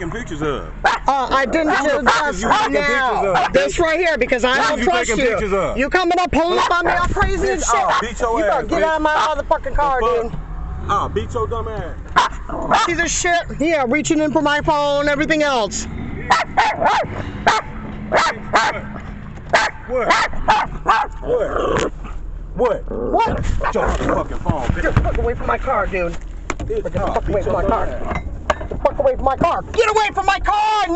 taking pictures of? I didn't just now. This right here, because I don't trust you. You coming up pulling up on me all crazy and shit. Beat your You better ass, get out of my motherfucking car, dude. I'll beat your dumb ass. Piece of shit. Yeah, reaching in for my phone, everything else. What? What? Your fucking phone, bitch. Get the fuck away from my car, dude. Get the fuck away from my car. Get the fuck away from my car. Get away from my car!